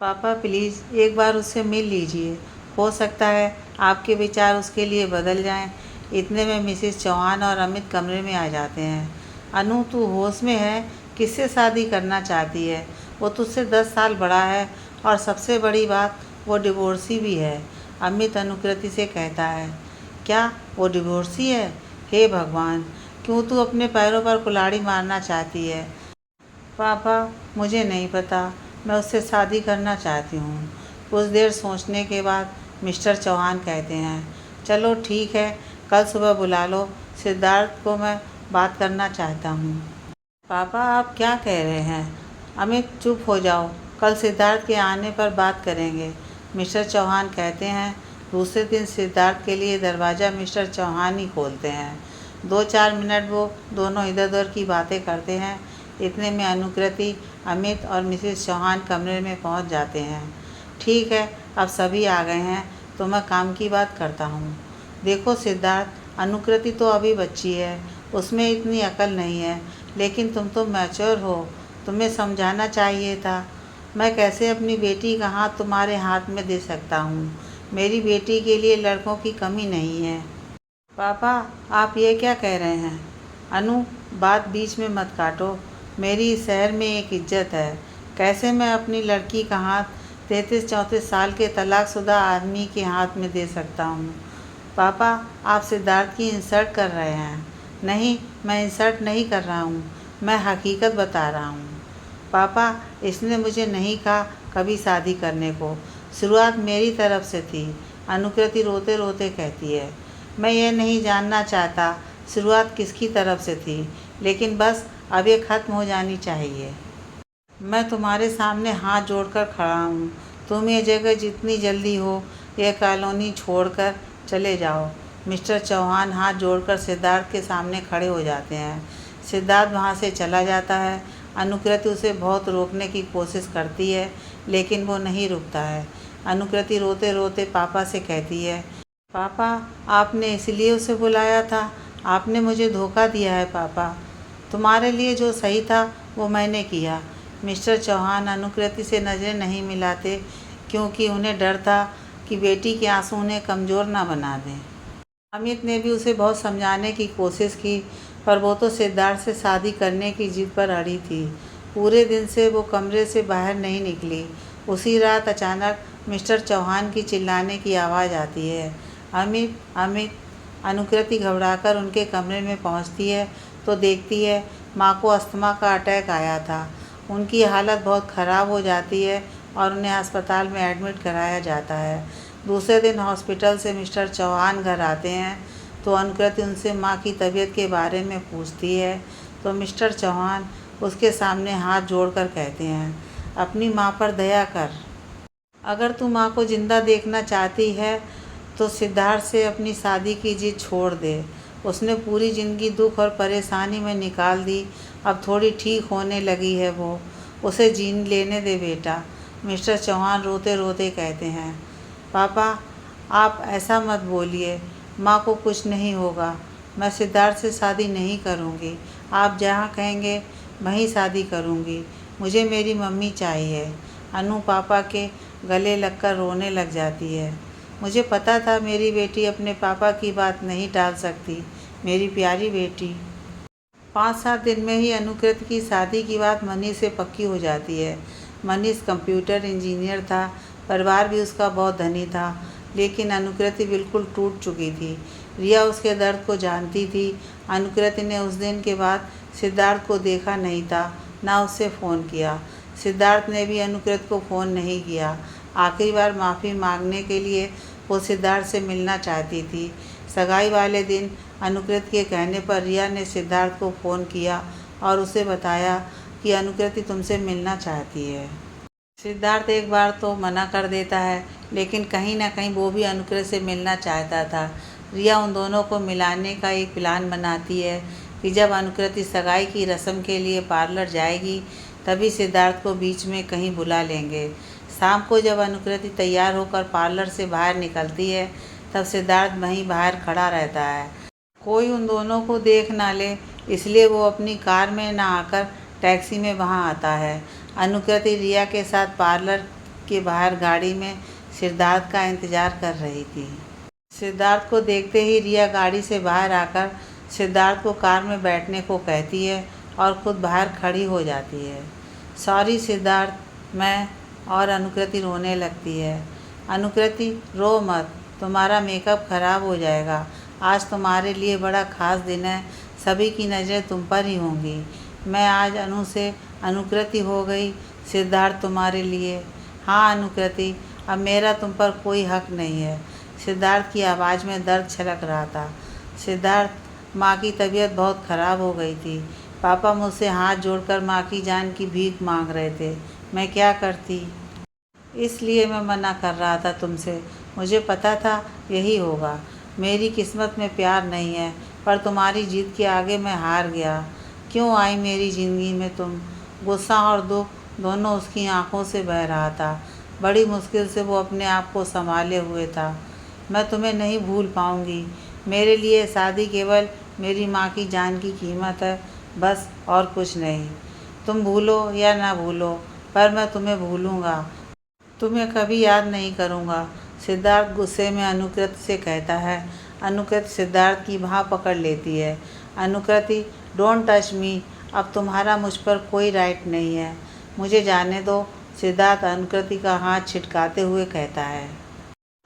पापा प्लीज़ एक बार उससे मिल लीजिए, हो सकता है आपके विचार उसके लिए बदल जाएं। इतने में मिसेस चौहान और अमित कमरे में आ जाते हैं। अनु तू होश में है? किससे शादी करना चाहती है? वो तुझसे 10 साल बड़ा है और सबसे बड़ी बात वो डिवोर्सी भी है। अमित अनुकृति से कहता है। क्या वो डिवोर्सी है? हे भगवान, क्यों तू अपने पैरों पर कुल्हाड़ी मारना चाहती है? पापा मुझे नहीं पता, मैं उससे शादी करना चाहती हूँ। कुछ देर सोचने के बाद मिस्टर चौहान कहते हैं, चलो ठीक है, कल सुबह बुला लो, सिद्धार्थ को मैं बात करना चाहता हूँ। पापा आप क्या कह रहे हैं? अमित चुप हो जाओ, कल सिद्धार्थ के आने पर बात करेंगे, मिस्टर चौहान कहते हैं। दूसरे दिन सिद्धार्थ के लिए दरवाज़ा मिस्टर चौहान ही खोलते हैं। 2-4 मिनट वो दोनों इधर उधर की बातें करते हैं। इतने में अनुकृति, अमित और मिसेस चौहान कमरे में पहुंच जाते हैं। ठीक है, अब सभी आ गए हैं तो मैं काम की बात करता हूँ। देखो सिद्धार्थ, अनुकृति तो अभी बच्ची है, उसमें इतनी अकल नहीं है, लेकिन तुम तो मैच्योर हो, तुम्हें समझाना चाहिए था। मैं कैसे अपनी बेटी का हाथ तुम्हारे हाथ में दे सकता हूँ? मेरी बेटी के लिए लड़कों की कमी नहीं है। पापा आप ये क्या कह रहे हैं? अनु बात बीच में मत काटो, मेरी इस शहर में एक इज्जत है। कैसे मैं अपनी लड़की का हाथ 33-34 साल के तलाकशुदा आदमी के हाथ में दे सकता हूँ? पापा आप सिद्धार्थ की इंसल्ट कर रहे हैं। नहीं, मैं इंसल्ट नहीं कर रहा हूँ, मैं हकीकत बता रहा हूँ। पापा इसने मुझे नहीं कहा कभी शादी करने को, शुरुआत मेरी तरफ से थी। अनुकृति रोते रोते कहती है। मैं ये नहीं जानना चाहता शुरुआत किसकी तरफ से थी, लेकिन बस अब ये ख़त्म हो जानी चाहिए। मैं तुम्हारे सामने हाथ जोड़कर खड़ा हूँ, तुम ये जगह जितनी जल्दी हो ये कॉलोनी छोड़कर चले जाओ। मिस्टर चौहान हाथ जोड़कर सिद्धार्थ के सामने खड़े हो जाते हैं। सिद्धार्थ वहाँ से चला जाता है। अनुकृति उसे बहुत रोकने की कोशिश करती है, लेकिन वो नहीं रुकता है। अनुकृति रोते रोते पापा से कहती है, पापा आपने इसलिए उसे बुलाया था, आपने मुझे धोखा दिया है पापा। तुम्हारे लिए जो सही था वो मैंने किया। मिस्टर चौहान अनुकृति से नज़रें नहीं मिलाते, क्योंकि उन्हें डर था कि बेटी के आंसू उन्हें कमज़ोर ना बना दें। अमित ने भी उसे बहुत समझाने की कोशिश की, पर वो तो सिद्धार्थ से शादी करने की जिद पर अड़ी थी। पूरे दिन से वो कमरे से बाहर नहीं निकली। उसी रात अचानक मिस्टर चौहान की चिल्लाने की आवाज़ आती है, अमित अमित। अनुकृति घबराकर उनके कमरे में पहुंचती है तो देखती है माँ को अस्थमा का अटैक आया था। उनकी हालत बहुत ख़राब हो जाती है और उन्हें अस्पताल में एडमिट कराया जाता है। दूसरे दिन हॉस्पिटल से मिस्टर चौहान घर आते हैं तो अनुकृति उनसे माँ की तबीयत के बारे में पूछती है, तो मिस्टर चौहान उसके सामने हाथ जोड़कर कहते हैं, अपनी माँ पर दया कर। अगर तू माँ को ज़िंदा देखना चाहती है तो सिद्धार्थ से अपनी शादी की जिद छोड़ दे। उसने पूरी ज़िंदगी दुख और परेशानी में निकाल दी, अब थोड़ी ठीक होने लगी है वो, उसे जीने लेने दे बेटा। मिस्टर चौहान रोते रोते कहते हैं, पापा आप ऐसा मत बोलिए, माँ को कुछ नहीं होगा। मैं सिद्धार्थ से शादी नहीं करूँगी, आप जहाँ कहेंगे वहीं शादी करूँगी। मुझे मेरी मम्मी चाहिए। अनु पापा के गले लगकर रोने लग जाती है। मुझे पता था मेरी बेटी अपने पापा की बात नहीं टाल सकती, मेरी प्यारी बेटी। 5-7 दिन में ही अनुकृति की शादी की बात मनीष से पक्की हो जाती है। मनीष कंप्यूटर इंजीनियर था, परिवार भी उसका बहुत धनी था, लेकिन अनुकृति बिल्कुल टूट चुकी थी। रिया उसके दर्द को जानती थी। अनुकृति ने उस दिन के बाद सिद्धार्थ को देखा नहीं था, ना उससे फ़ोन किया। सिद्धार्थ ने भी अनुकृति को फ़ोन नहीं किया। आखिरी बार माफ़ी मांगने के लिए वो सिद्धार्थ से मिलना चाहती थी। सगाई वाले दिन अनुकृति के कहने पर रिया ने सिद्धार्थ को फ़ोन किया और उसे बताया कि अनुकृति तुमसे मिलना चाहती है। सिद्धार्थ एक बार तो मना कर देता है, लेकिन कहीं ना कहीं वो भी अनुकृति से मिलना चाहता था। रिया उन दोनों को मिलाने का एक प्लान बनाती है कि जब अनुकृति सगाई की रस्म के लिए पार्लर जाएगी तभी सिद्धार्थ को बीच में कहीं बुला लेंगे। शाम को जब अनुकृति तैयार होकर पार्लर से बाहर निकलती है तब सिद्धार्थ वहीं बाहर खड़ा रहता है। कोई उन दोनों को देख ना ले, इसलिए वो अपनी कार में ना आकर टैक्सी में वहाँ आता है। अनुकृति रिया के साथ पार्लर के बाहर गाड़ी में सिद्धार्थ का इंतज़ार कर रही थी। सिद्धार्थ को देखते ही रिया गाड़ी से बाहर आकर सिद्धार्थ को कार में बैठने को कहती है और ख़ुद बाहर खड़ी हो जाती है। सॉरी सिद्धार्थ, मैं। और अनुकृति रोने लगती है। अनुकृति, रो मत, तुम्हारा मेकअप ख़राब हो जाएगा। आज तुम्हारे लिए बड़ा ख़ास दिन है, सभी की नज़रें तुम पर ही होंगी। मैं आज अनु से अनुकृति हो गई सिद्धार्थ तुम्हारे लिए। हाँ अनुकृति, अब मेरा तुम पर कोई हक नहीं है। सिद्धार्थ की आवाज़ में दर्द छलक रहा था। सिद्धार्थ, माँ की तबीयत बहुत ख़राब हो गई थी। पापा मुझसे हाथ जोड़कर माँ की जान की भीख मांग रहे थे। मैं क्या करती? इसलिए मैं मना कर रहा था तुमसे। मुझे पता था यही होगा। मेरी किस्मत में प्यार नहीं है, पर तुम्हारी जिद के आगे मैं हार गया। क्यों आई मेरी ज़िंदगी में तुम? गुस्सा और दुख दोनों उसकी आंखों से बह रहा था। बड़ी मुश्किल से वो अपने आप को संभाले हुए था। मैं तुम्हें नहीं भूल पाऊँगी। मेरे लिए शादी केवल मेरी माँ की जान की कीमत है, बस, और कुछ नहीं। तुम भूलो या ना भूलो, पर मैं तुम्हें भूलूँगा। तुम्हें कभी याद नहीं करूँगा। सिद्धार्थ गुस्से में अनुकृति से कहता है। अनुकृति सिद्धार्थ की बाँह पकड़ लेती है। अनुकृति, डोंट टच मी, अब तुम्हारा मुझ पर कोई राइट नहीं है। मुझे जाने दो, सिद्धार्थ अनुकृति का हाथ छिटकाते हुए कहता है।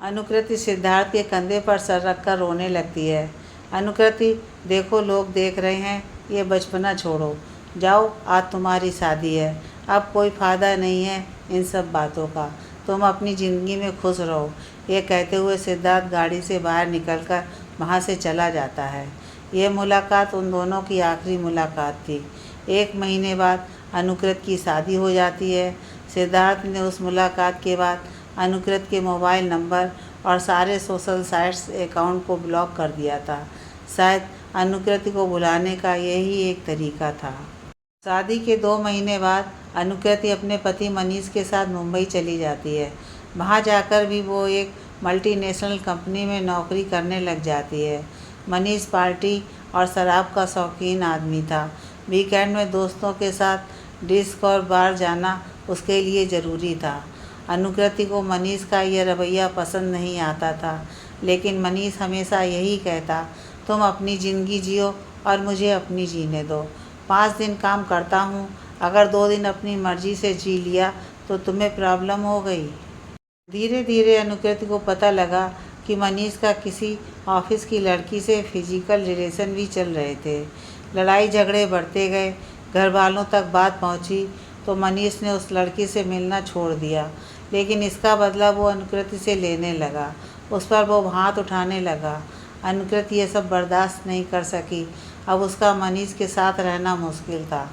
अनुकृति सिद्धार्थ के कंधे पर सर रखकर रोने लगती है। अनुकृति, देखो लोग देख रहे हैं, ये बचपना छोड़ो। जाओ, आज तुम्हारी शादी है, अब कोई फ़ायदा नहीं है इन सब बातों का। तुम अपनी ज़िंदगी में खुश रहो। ये कहते हुए सिद्धार्थ गाड़ी से बाहर निकलकर वहाँ से चला जाता है। ये मुलाकात उन दोनों की आखिरी मुलाकात थी। 1 महीने बाद अनुकृति की शादी हो जाती है। सिद्धार्थ ने उस मुलाकात के बाद अनुकृति के मोबाइल नंबर और सारे सोशल साइट्स अकाउंट को ब्लॉक कर दिया था। शायद अनुकृति को भुलाने का यही एक तरीका था। शादी के 2 महीने बाद अनुकृति अपने पति मनीष के साथ मुंबई चली जाती है। वहाँ जाकर भी वो एक मल्टीनेशनल कंपनी में नौकरी करने लग जाती है। मनीष पार्टी और शराब का शौकीन आदमी था। वीकेंड में दोस्तों के साथ डिस्को और बार जाना उसके लिए ज़रूरी था। अनुकृति को मनीष का यह रवैया पसंद नहीं आता था, लेकिन मनीष हमेशा यही कहता, तुम अपनी ज़िंदगी जियो और मुझे अपनी जीने दो। 5 दिन काम करता हूँ, अगर 2 दिन अपनी मर्ज़ी से जी लिया तो तुम्हें प्रॉब्लम हो गई। धीरे धीरे अनुकृति को पता लगा कि मनीष का किसी ऑफिस की लड़की से फिजिकल रिलेशन भी चल रहे थे। लड़ाई झगड़े बढ़ते गए। घर वालों तक बात पहुंची तो मनीष ने उस लड़की से मिलना छोड़ दिया, लेकिन इसका बदला वो अनुकृति से लेने लगा। उस पर वो हाथ उठाने लगा। अनुकृति ये सब बर्दाश्त नहीं कर सकी। अब उसका मनीष के साथ रहना मुश्किल था।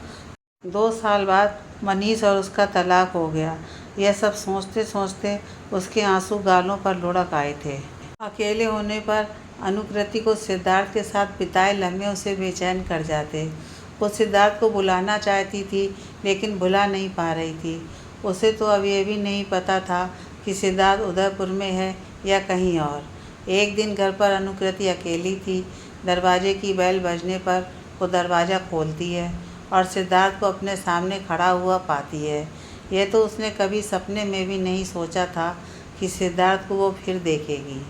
2 साल बाद मनीष और उसका तलाक हो गया। यह सब सोचते सोचते उसके आंसू गालों पर लुढ़क आए थे। अकेले होने पर अनुकृति को सिद्धार्थ के साथ बिताए लम्हे उसे बेचैन कर जाते। वो सिद्धार्थ को बुलाना चाहती थी, लेकिन बुला नहीं पा रही थी। उसे तो अब ये भी नहीं पता था कि सिद्धार्थ उदयपुर में है या कहीं और। एक दिन घर पर अनुकृति अकेली थी। दरवाजे की बेल बजने पर वो दरवाज़ा खोलती है और सिद्धार्थ को अपने सामने खड़ा हुआ पाती है। यह तो उसने कभी सपने में भी नहीं सोचा था कि सिद्धार्थ को वो फिर देखेगी।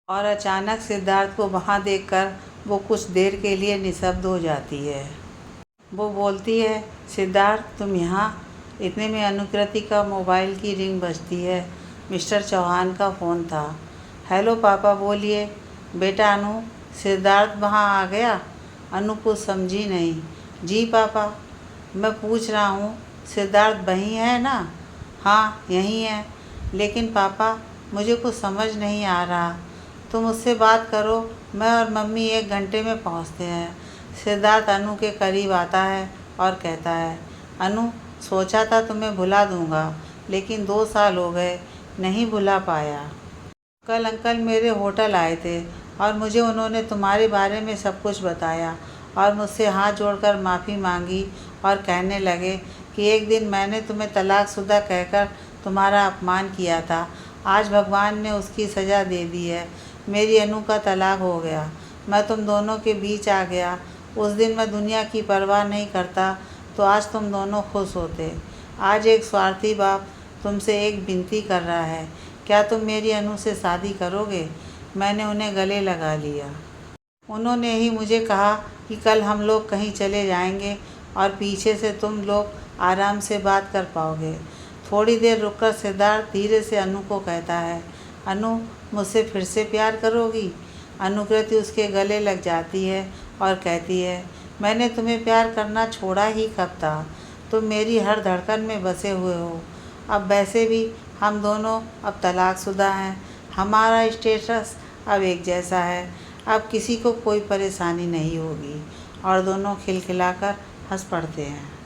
और अचानक सिद्धार्थ को वहाँ देखकर वो कुछ देर के लिए निशब्द हो जाती है। वो बोलती है, सिद्धार्थ तुम यहाँ? इतने में अनुकृति का मोबाइल की रिंग बजती है। मिस्टर चौहान का फ़ोन था। हेलो पापा, बोलिए। बेटा अनु, सिद्धार्थ वहाँ आ गया? अनु कुछ समझी नहीं। जी पापा, मैं पूछ रहा हूँ सिद्धार्थ वहीं है ना? हाँ यहीं है, लेकिन पापा मुझे कुछ समझ नहीं आ रहा। तुम उससे बात करो, मैं और मम्मी 1 घंटे में पहुँचते हैं। सिद्धार्थ अनु के करीब आता है और कहता है, अनु सोचा था तुम्हें भुला दूँगा, लेकिन 2 साल हो गए, नहीं भुला पाया। कल अंकल मेरे होटल आए थे और मुझे उन्होंने तुम्हारे बारे में सब कुछ बताया और मुझसे हाथ जोड़कर माफ़ी मांगी और कहने लगे कि एक दिन मैंने तुम्हें तलाकशुदा कहकर तुम्हारा अपमान किया था। आज भगवान ने उसकी सज़ा दे दी है। मेरी अनु का तलाक हो गया। मैं तुम दोनों के बीच आ गया उस दिन मैं दुनिया की परवाह नहीं करता तो आज तुम दोनों खुश होते। आज एक स्वार्थी बाप तुमसे एक विनती कर रहा है, क्या तुम मेरी अनु से शादी करोगे? मैंने उन्हें गले लगा लिया। उन्होंने ही मुझे कहा कि कल हम लोग कहीं चले जाएंगे और पीछे से तुम लोग आराम से बात कर पाओगे। थोड़ी देर रुककर सिद्धार्थ धीरे से अनु को कहता है, अनु, मुझसे फिर से प्यार करोगी? अनुकृति उसके गले लग जाती है और कहती है, मैंने तुम्हें प्यार करना छोड़ा ही कब था? तुम मेरी हर धड़कन में बसे हुए हो। अब वैसे भी हम दोनों अब तलाकशुदा हैं। हमारा स्टेटस अब एक जैसा है। अब किसी को कोई परेशानी नहीं होगी। और दोनों खिलखिलाकर हंस पड़ते हैं।